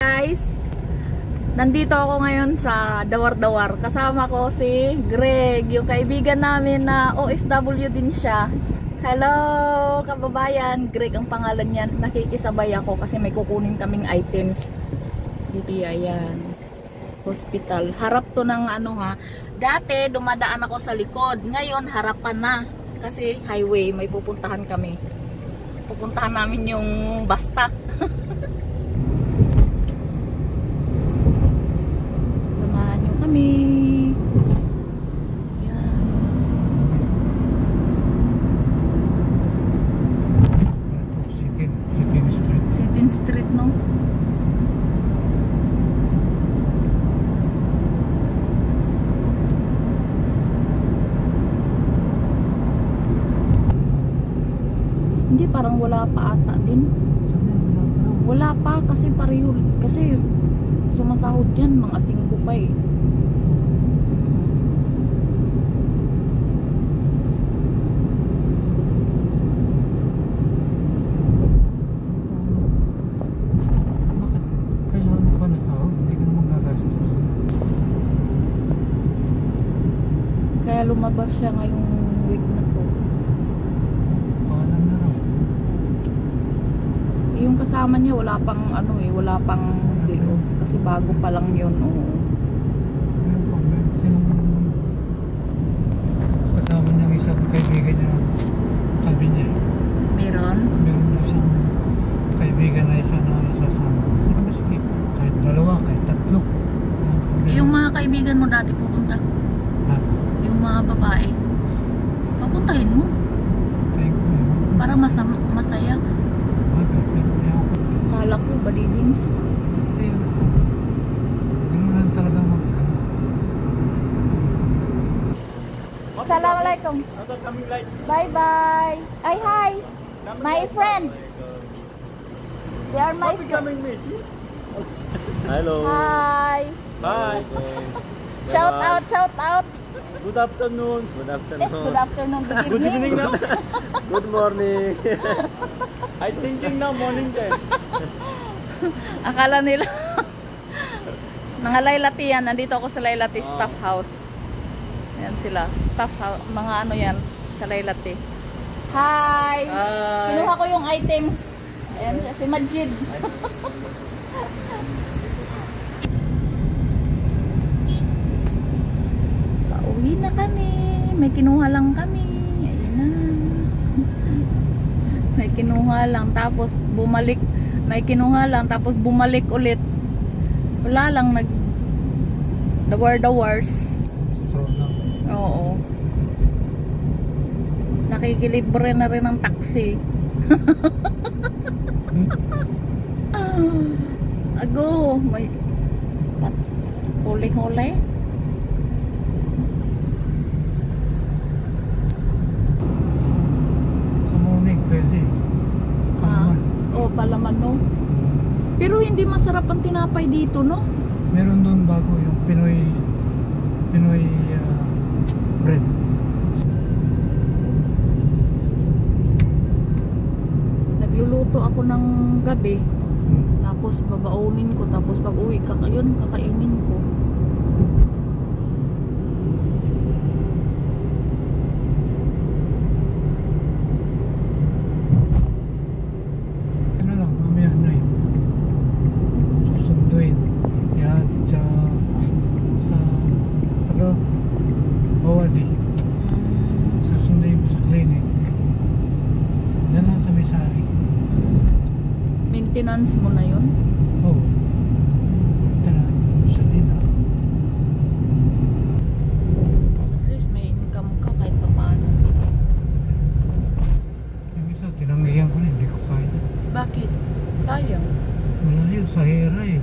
Guys, nandito ako ngayon sa Dawar-Dawar. Kasama ko si Greg, yung kaibigan namin na OFW din siya. Hello kababayan, Greg ang pangalan niya. Nakikisabay ako kasi may kukunin kaming items. Dito ayan, hospital. Harap to ng ano ha. Dati dumadaan ako sa likod, ngayon harapan na. Kasi highway, may pupuntahan kami. Pupuntahan namin yung Bastak. Samahan nyo kami. Yan. Sitin Street. Sitin Street, no? Hindi, parang wala pa ata din. Wala pa kasi pareho. Kasi sumasahod yan, mga 5 pa eh. Kailangan mo ba na sahod? Hindi ka naman gagastos. Kaya lumabas siya ngayong week na to. Paalam na raw. Yung kasama niya wala pang ano eh, wala pang day off kasi bago pa lang yun. Oo. Meron pa, sinong kasama niyang isang kaibigan niya, sabi niya, Meron? meron daw siyang kaibigan na isa na isasama. Sabi ko, sige, kahit 2, kahit 3. Yung mga kaibigan mo dati pupunta? Ha? Yung mga babae? Papuntahin mo Thank you. para masaya. Akala ko badidings. Ganun lang talaga Assalamualaikum. Bye bye. Ay hi. My friend. They are my friend. Hello. Hi. Bye. Shout out, shout out. Good afternoon. Good afternoon. Good afternoon, good Good evening. evening now. Good morning. I thinking now morning time. Akala nila mga Laylati yan. Nandito ako sa Laylati staff house. Ayan sila. Staff house. Mga ano yan sa Laylati. Hi! Hi. Kinuha ko yung items. Ayan si Majid. Pauwi na kami. May kinuha lang kami. Ayun na. May kinuha lang. Tapos bumalik. May kinuha lang. Tapos bumalik ulit. Wala lang. Dawar-dawars. Store lang. Oo. Nakikilibre na rin ng taxi. Ago. May huli-huli. Sa morning, pwede. Palaman. Oh, palaman no. Pero hindi masarap ang tinapay dito, no? Meron doon bago yung Pinoy bread. Nagluluto ako ng gabi. Tapos babaunin ko. Tapos pag uwi, kakainin ko. Ano lang, mamaya na yun. Susunduin. Yan, sa taga Bawadi. Susunduin ko sa clinic. Yan lang sa Misari. Maintenance mo na yun? Oh. Tara, sa Lina. At least may income ka kahit pa paano. Yung isa, tinanggihan ko na, hindi ko kaya. Bakit? Sayang. Wala yun, sa hera eh.